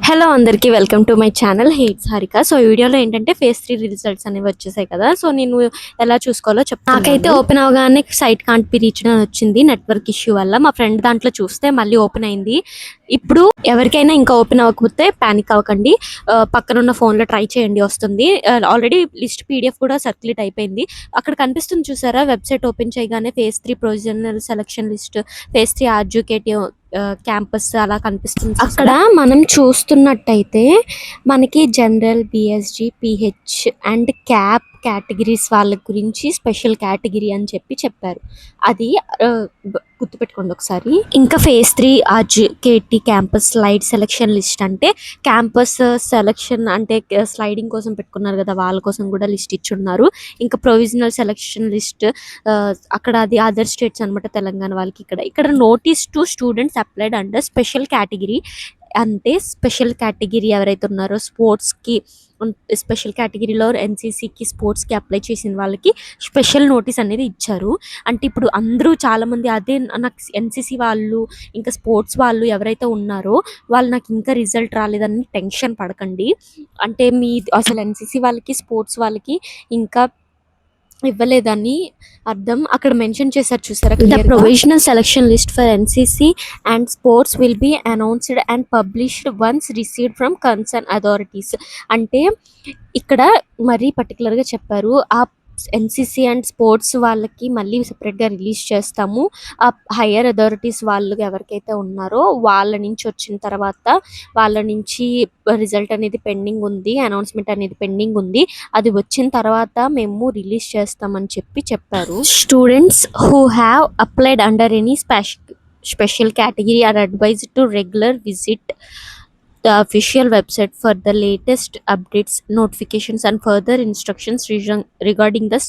Hello అందరికీ welcome to my channel హేట్స్ Harika. So ఈ వీడియోలో ఏంటంటే ఫేజ్ 3 రిజల్ట్స్ అనేవి వచ్చేసాయి కదా. సో నేను ఎలా చూసుకోవాలో చెప్తాను. నాకైతే ఓపెన్ అవగానే సైట్ కాంట్ బి రీచ్డ్ అని వచ్చింది నెట్వర్క్ ఇష్యూ వల్ల. మా ఫ్రెండ్ దాంట్లో చూస్తే మళ్ళీ ఓపెన్ అయింది. ఇప్పుడు ఎవరికైనా ఇంకా ఓపెన్ అవ్వకపోతే ప్యానిక్ అవ్వకండి, పక్కన ఉన్న ఫోన్లో ట్రై చేయండి, వస్తుంది. ఆల్రెడీ లిస్ట్ పీడిఎఫ్ కూడా సర్క్యులేట్ అయిపోయింది. అక్కడ కనిపిస్తుంది చూసారా, వెబ్సైట్ ఓపెన్ చేయగానే phase 3 provisional selection list, phase 3 educative campus అలా కనిపిస్తుంది. అక్కడ మనం చూస్తున్నట్టయితే మనకి general, BSG, pH and cap categories వాళ్ళ గురించి స్పెషల్ కేటగిరీ అని చెప్పారు. అది గుర్తుపెట్టుకోండి ఒకసారి. ఇంకా ఫేజ్ 3 ఎడ్యుకేటి క్యాంపస్ స్లైడ్ సెలక్షన్ లిస్ట్ అంటే క్యాంపస్ సెలక్షన్ అంటే స్లైడింగ్ కోసం పెట్టుకున్నారు కదా, వాళ్ళ కోసం కూడా లిస్ట్ ఇచ్చున్నారు. ఇంకా ప్రొవిజనల్ సెలక్షన్ లిస్ట్ అక్కడ అది అదర్ స్టేట్స్ అనమాట, తెలంగాణ వాళ్ళకి. ఇక్కడ notice to students applied under special category అంటే స్పెషల్ కేటగిరీ ఎవరైతే ఉన్నారో స్పోర్ట్స్కి, స్పెషల్ కేటగిరీలో ఎన్సీసీకి, స్పోర్ట్స్కి అప్లై చేసిన వాళ్ళకి స్పెషల్ నోటీస్ అనేది ఇచ్చారు. అంటే ఇప్పుడు అందరూ చాలామంది అదే నాకు ఎన్సీసీ వాళ్ళు ఇంకా స్పోర్ట్స్ వాళ్ళు ఎవరైతే ఉన్నారో వాళ్ళు నాకు ఇంకా రిజల్ట్ రాలేదని టెన్షన్ పడకండి. అంటే మీ అసలు ఎన్సీసీ వాళ్ళకి, స్పోర్ట్స్ వాళ్ళకి ఇంకా ఇవ్వలేదని అర్థం. అక్కడ మెన్షన్ చేశారు చూసారా, the provisional selection list for NCC and sports will be announced and published once received from concern authorities. అంటే ఇక్కడ మరీ పర్టికులర్గా చెప్పారు, ఆ ఎన్సీసీ అండ్ స్పోర్ట్స్ వాళ్ళకి మళ్ళీ సెపరేట్గా రిలీజ్ చేస్తాము. ఆ హయ్యర్ అథారిటీస్ వాళ్ళు ఎవరికైతే ఉన్నారో వాళ్ళ నుంచి వచ్చిన తర్వాత, వాళ్ళ నుంచి రిజల్ట్ అనేది పెండింగ్ ఉంది, అనౌన్స్మెంట్ అనేది పెండింగ్ ఉంది, అది వచ్చిన తర్వాత మేము రిలీజ్ చేస్తామని చెప్పారు. Students who have applied under any special category are advised to regular visit the official website for the latest updates, notifications and further instructions regarding the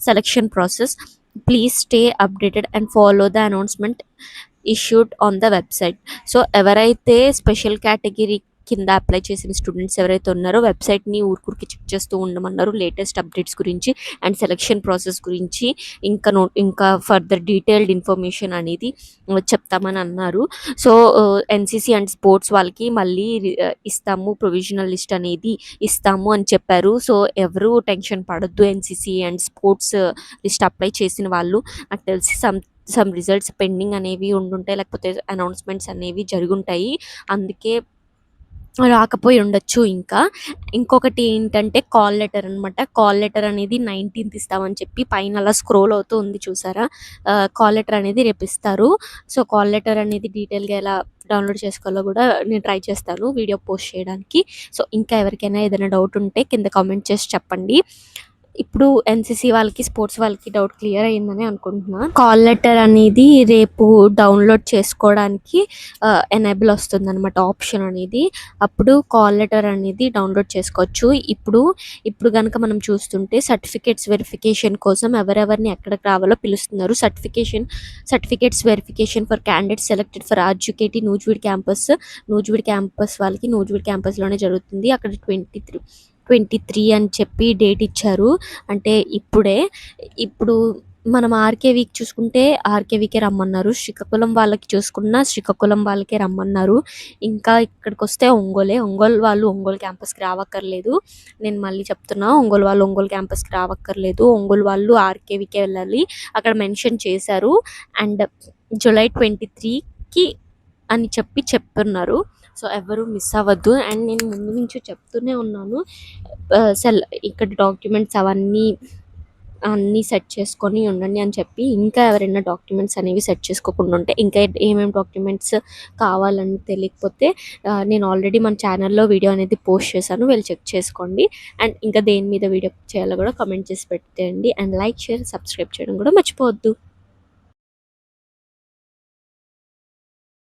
selection process. Please stay updated and follow the announcement issued on the website. So ఎవరైతే special category కింద apply చేసిన students ఎవరైతే ఉన్నారో వెబ్సైట్ని ఊరికి check చేస్తూ ఉండమన్నారు, latest updates గురించి and selection process గురించి ఇంకా ఫర్దర్ డీటెయిల్డ్ ఇన్ఫర్మేషన్ అనేది చెప్తామని అన్నారు. సో ఎన్సీసీ అండ్ స్పోర్ట్స్ వాళ్ళకి మళ్ళీ ఇస్తాము, ప్రొవిజనల్ లిస్ట్ అనేది ఇస్తాము అని చెప్పారు. సో ఎవరు టెన్షన్ పడద్దు, NCC and sports list apply చేసిన వాళ్ళు. నాకు తెలిసి సమ్ రిజల్ట్స్ పెండింగ్ అనేవి ఉండుంటాయి, లేకపోతే అనౌన్స్మెంట్స్ అనేవి జరుగుంటాయి, అందుకే రాకపోయి ఉండొచ్చు. ఇంకొకటి ఏంటంటే కాల్ లెటర్ అనమాట. కాల్ లెటర్ అనేది 19th ఇస్తామని చెప్పి పైన అలా స్క్రోల్ అవుతూ ఉంది చూసారా, కాల్ లెటర్ అనేది రేపు ఇస్తారు. సో కాల్ లెటర్ అనేది డీటెయిల్గా ఎలా డౌన్లోడ్ చేసుకోవాలో కూడా నేను ట్రై చేస్తాను వీడియో పోస్ట్ చేయడానికి. సో ఇంకా ఎవరికైనా ఏదైనా డౌట్ ఉంటే కింద కామెంట్ చేసి చెప్పండి. ఇప్పుడు ఎన్సీసీ వాళ్ళకి, స్పోర్ట్స్ వాళ్ళకి డౌట్ క్లియర్ అయ్యిందని అనుకుంటున్నా. కాల్ లెటర్ అనేది రేపు డౌన్లోడ్ చేసుకోవడానికి ఎనేబుల్ వస్తుంది అనమాట, ఆప్షన్ అనేది. అప్పుడు కాల్ లెటర్ అనేది డౌన్లోడ్ చేసుకోవచ్చు. ఇప్పుడు కనుక మనం చూస్తుంటే సర్టిఫికేట్స్ వెరిఫికేషన్ కోసం ఎవరెవరిని ఎక్కడికి రావాలో పిలుస్తున్నారు. Certificates verification for candidates selected for ఎడ్యుకేటి నూజివీడ్ క్యాంపస్ వాళ్ళకి నూజివీడ్ క్యాంపస్లోనే జరుగుతుంది. అక్కడ 23 అని చెప్పి డేట్ ఇచ్చారు. అంటే ఇప్పుడు మనం ఆర్కేవీకి చూసుకుంటే ఆర్కేవీకే రమ్మన్నారు, శ్రీకాకుళం వాళ్ళకి చూసుకున్నా శ్రీకాకుళం వాళ్ళకే రమ్మన్నారు. ఇంకా ఇక్కడికి వస్తే ఒంగోలు వాళ్ళు ఒంగోలు క్యాంపస్కి రావక్కర్లేదు. నేను మళ్ళీ చెప్తున్నా, ఒంగోలు వాళ్ళు ఒంగోలు క్యాంపస్కి రావక్కర్లేదు, ఒంగోలు వాళ్ళు ఆర్కేవీకే వెళ్ళాలి. అక్కడ మెన్షన్ చేశారు. అండ్ జూలై 23కి అని చెప్తున్నారు. సో ఎవరు మిస్ అవ్వద్దు. అండ్ నేను ముందు నుంచి చెప్తూనే ఉన్నాను, ఇక్కడ డాక్యుమెంట్స్ అన్నీ సెట్ చేసుకొని ఉండండి అని చెప్పి. ఇంకా ఎవరైనా డాక్యుమెంట్స్ అనేవి సెట్ చేసుకోకుండా ఉంటే, ఇంకా ఏమేమి డాక్యుమెంట్స్ కావాలని తెలియకపోతే నేను ఆల్రెడీ మన ఛానల్లో వీడియో అనేది పోస్ట్ చేశాను, వెళ్ళి చెక్ చేసుకోండి. అండ్ ఇంకా దేని మీద వీడియో చేయాలో కూడా కామెంట్ చేసి పెట్టేయండి. అండ్ లైక్, షేర్, సబ్స్క్రైబ్ చేయడం కూడా మర్చిపోవద్దు.